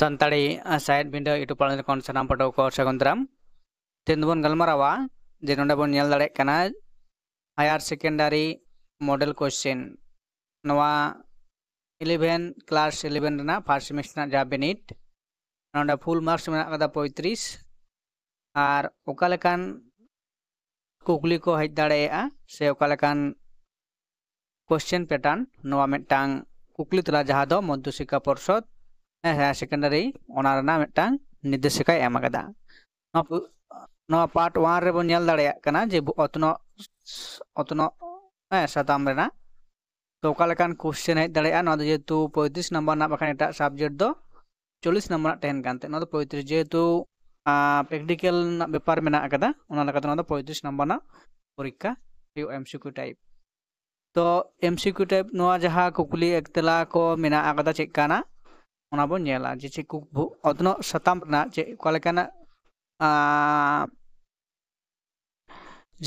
संताड़ी side window YouTube channel कौन सानाम पटो को सगुनदाराम तेन बन गलमारावा जे नोंडे बन नेल दाड़े कना हायर सेकेंडरी मॉडल क्वेश्चन नवा 11 क्लास 11 रना फर्स्ट सेमेस्टर जा बिनिट नोंडे फुल मार्क्स मेना कदा 35 और ओकालेकान कुकली को हज दाड़ेया से ओकालेकान क्वेश्चन पैटर्न नवा मिटांग कुकली तला जहां दो मध्य शिक्षा परिषद हायर सेकेंडरी ओना रना मिटांग निर्देशिका एम अकदा नवा पार्ट 1 रे बन नेल दाड़ेया कना जे अतनो अतनो साताम रेना तो ओकालेकान क्वेश्चन हज दाड़ेया नवा जेहेतु 35 नंबर ना बखान एटा सब्जेक्ट दो 40 नंबर तहन कानते नवा 35 जेहेतु प्रैक्टिकल व्यापार मेना अकदा ओना लकाते नवा 35 नंबर ना परीक्षा एमसीक्यू टाइप तो एमसीक्यू टाइप नवा जहां कुकली एकतला को मेना अकदा चेक काना ओना बन नेला जे चेक अतनो साताम रेना चे ओकालेकाना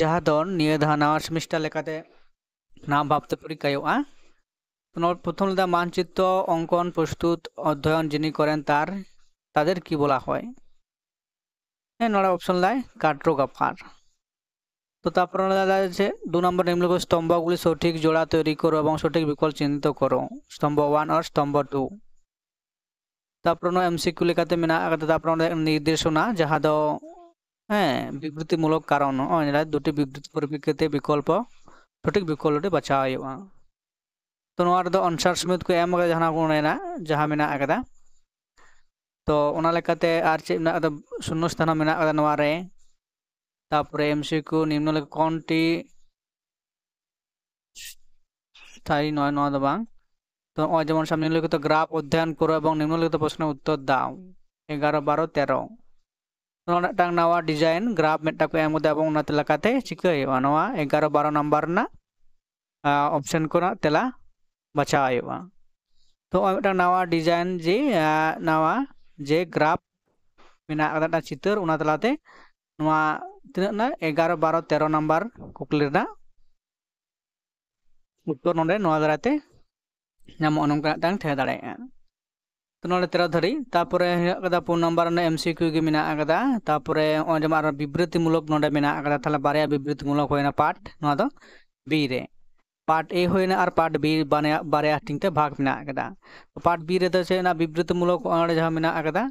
जहां दो निया धा नवा सेमेस्टर लेकाते नाम भाबते परीक्षा प्रथम लेदा मानचित्र अंकन प्रस्तुत अध्ययन जिनी करें तादेर की बोला है नोड़ा ऑप्शन लाई कार्टोग्राफार तो तारपर दो नम्बर निम्नलिखित स्तम्भगुली सठिक जोड़ा तैरी करो और सठिक विकल्प चिन्हित करो स्तम्भ 1 और स्तम्भ 2 तारपर एमसीक्यू लेकाते मेना तारपर निर्देशना जहां दो विवृतिमूलक कारण दुटी विवृति परिप्रेक्षिते विकल्प सठिक विकल्प बाछा तो आंसर समेत को एम जहां को जहां मेना अकदा तो ओना लेकाते आर चे मेना शून्य स्थान मेना अकदा नवा रे तारपरे एमसीक्यू निम्नलिखित कोनटी स्थायी नय नवा दो बांग तो जेमन सामने निम्नलिखित ग्राफ अध्ययन करो एवं निम्नलिखित प्रश्न उत्तर दाओ 11 12 13 तो मिदटां नवा डिजाइन ग्राफ मिदटा को एम एवं ओना लेकाते चिका हुआ नवा 11 12 नंबर ना ऑप्शन को तेला बचा तो मिदटां नवा डिजाइन जे नवा जे ग्राफ मेना अकदा चित्र ओना तलाते नवा तिना ना 11 12 13 नंबर कुकली ना उत्तर नोडे नवा दाराते नामो नंका टांग ठे दाड़ेया तो नोडे 13 धरी तारपरे अकदा 4 नंबर ना एमसीक्यू गे मेना अकदा तारपरे जमा विवृतिमूलक नोडे मेना अकदा थाला बारया विवृतिमूलक होयना पार्ट नोवा दो बी रे पार्ट ए होयना और पार्ट बी बारया टिंगते भाग मेना अकदा पार्ट बी रे दो सेना विवृतिमूलक जहां मेना अकदा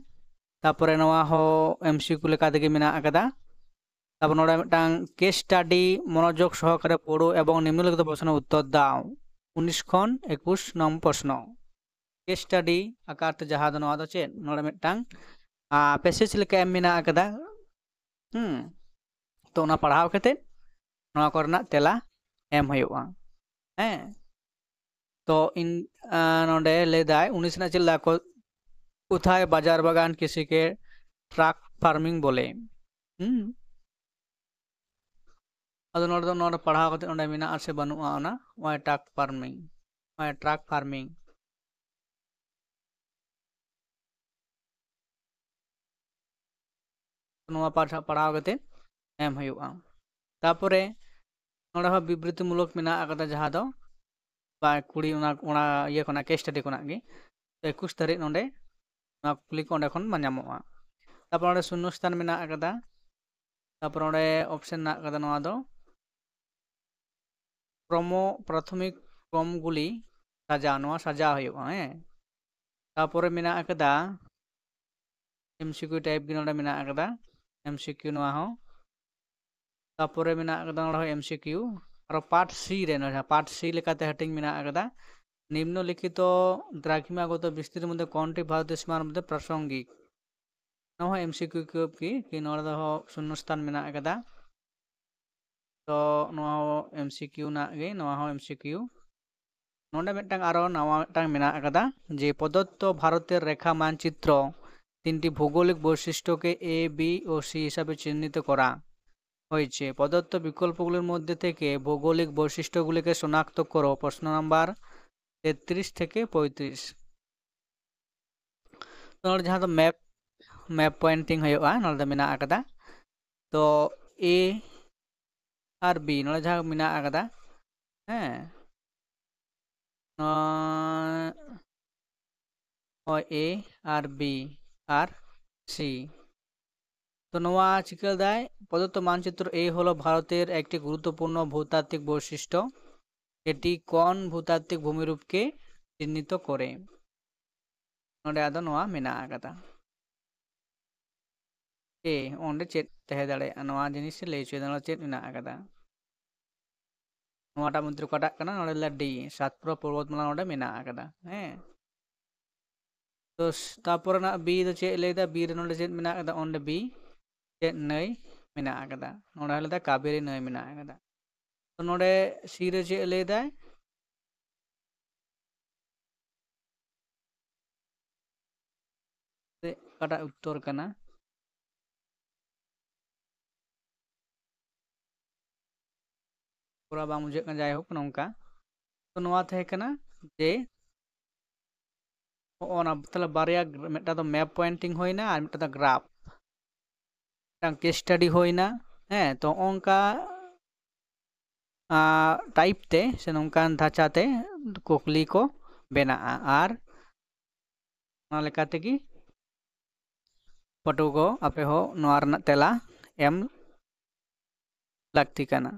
तारपरे नवा हो एमसीक्यू लेका तेगे मेना अकदा तारपर नोडे मिदटां केस स्टाडी मनोयोग सहकारे पढ़ो एवं निम्नलिखित प्रश्न उत्तर दाओ 19 खन 21 नंबर प्रश्न केस स्टाडी आकारते जहां दो नवा दो चे नोडे मिदटां पैसेज लेका एम मेना अकदा तो ओना पढ़ाव कते नोवा करना तेला एम हुआ तो इन नोडे लेदाय 19 ना चिल्ला को कोथाय बाजार बागान किसी के ट्रक फार्मिंग बोले अदो नोडे दो नोडे पढ़ाव कते ओंडे मेना आसे बनुआ ओना वाय ट्रक फार्मिंग नोवा पाठा पढ़ाव कते एम हुआ तारपरे नोडे हो विवृतिमूलक मेना अकदा जहां दो बा कुड़ी ओना ये कोना केस स्टडी कोना गे तो 21 तारीख नोडे ना क्लिक ओंडे खन मान्यामोआ तारपर ओंडे शून्य स्थान मेना अकदा तारपर ओंडे ऑप्शन ना अकदा नोवा दो प्राथमिक क्रमगुली साजा हुआ तारपर मेना अकदा एमसीक्यू टाइप गे नोडे मेना अकदा एमसीक्यू नोवा हो तारपर मेना अकदा नोडे एमसीक्यू और पार्ट सी रे पार्ट सी लेकाते हटिंग मेना अकदा निम्नलिखित द्राघिमागत विस्तृत मध्य कोनटी भारतीय सीमार मध्य प्रासंगिक नवा एमसीक्यू की नोडे दो शून्य स्थान मेना अकदा तो नवा एमसीक्यू ना गे नवा हो एमसीक्यू नोडे मिदटां आरो नवा मिदटां मेना अकदा जे प्रदत्त भारतेर रेखा मानचित्र तीनटी भौगोलिक वैशिष्ट्य के ए बी और सी हिसाबे चिन्हित करा হয়েছে প্রদত্ত বিকল্পগুলির মধ্যে থেকে ভৌগোলিক বৈশিষ্ট্যগুলিকে শনাক্ত করো প্রশ্ন নাম্বার 33 থেকে 35 तो जहां तो मैप पॉइंटिंग हुआ नोडे मेना अकदा तो ए और बी नोडे जहां मेना अकदा A R B R C। তো নোয়া চিকা দেয় প্রদত্ত মানচিত্র A হলো ভারতের একটি গুরুত্বপূর্ণ ভূতাত্ত্বিক বৈশিষ্ট্য। এটি কোন ভূতাত্ত্বিক ভূমিরূপকে চিহ্নিত করে? নডে আদো নোয়া মেনা আকাদা। A onde चेत तहे दाड़े नोआ जिनिस से लई चुदा चेत मेना आकादा। नोआटा मध्य काटा कना नोडे ला D सातपुरा पर्वतमाला नोडे मेना आकादा। हैं तो तापर ना B दो चेत लेदा B रे नोडे चेत मेना आकादा onde B चेत नई मेना आकादा। नोडे लेदा कावेरी नई मेना आकादा। तो नोडे C रे चेत लेदा काटा उत्तर कना पूरा बांग मुझे जाय होक नोंका। तो नोआ थे कना जे ओना मतलब बारिया मेटा तो मैप पॉइंटिंग होइना और मेटा तो ग्राफ केस स्टडी होइना। हैं तो ओंका टाइप ते से नोंकान धाचाते कुकली को बेना आर ओना लेका तेगी पटु को आपे हो नोआ रना तेला एम लगती कना।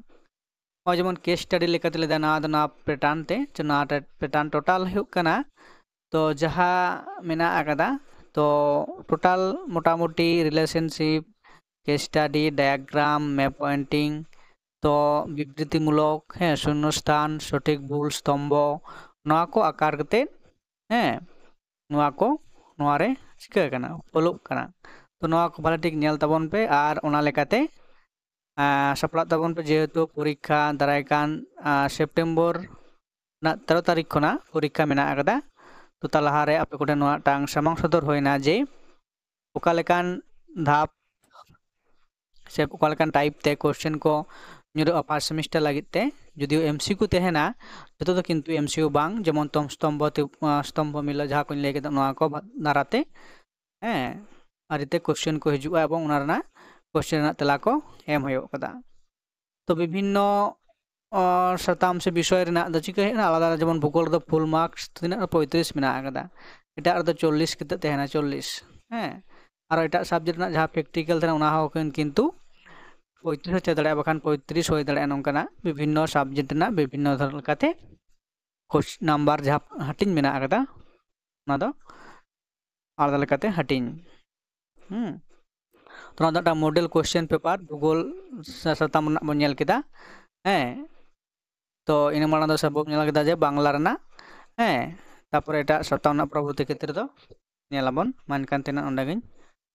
और जेमन केस स्टडी लेका तेले दाना आदना पैटर्न ते चना पैटर्न टोटल हुक कना। तो जहाँ मेना आकादा तो टोटल मोटामुटी relationship case study diagram map pointing तो विबृतिमूलक हैं शून्यस्थान सठिक भूल स्तंभ नोआ को आकार करते हैं नोआ को नोआ रे चिका कना फॉलोप कना। तो नोआ को भले ठीक नेल तबन पे आर ओना लेकाते सपड़ा तबन पे जेहेतु परीक्षा दारायकान सेप्टेम्बर ना 13 तारीख खना परीक्षा मेना आकादा। तो तालाहारे आपे कोठे नोआ टांग सामांग सदर होइना जे ओकालेकान धाप से ओकालेकान टाइप ते क्वेश्चन को ᱧᱩᱨᱩᱜᱼᱟ फर्स्ट सेमिस्टर लगित ते जदिও एमसीक्यू तहेना जतो तो किंतु एमसीक्यू बांग जेमन तम स्तंभ मिला जहाँ को लay केदा नोआ को दाराते हैं आरिते क्वेश्चन को हिजुआ एवं उना रना क्वेश्चन रना तेला को एम होयो कदा। तो विभिन्न शताम से विषय रना द चिका हेना आलादा जेमन भूगोल द फुल मार्क्स तिना 35 मेना आकदा एटा द 40 केते तहेना 40 हैं और एटा सब्जेक्ट रना जहाँ प्रैक्टिकल तहेना उना हो किंतु 35 हो दाड़ा बखान 35 हो दाड़ा नोंकाना विभिन्न सब्जेक्ट ना विभिन्न धरन काते नंबर जहाँ हटिंग मेना आकदा ना दो आलादा लेकाते हटिंग। तो ना मॉडल क्वेश्चन पेपर भूगोल सताम ना बन नेल केदा हैं। तो इन माना दो सब नेल केदा जे बांग्ला रना हैं तापर एटा सताम ना प्रभुति क्षेत्र दो नेलाबन मानकान तेना ओंडागिन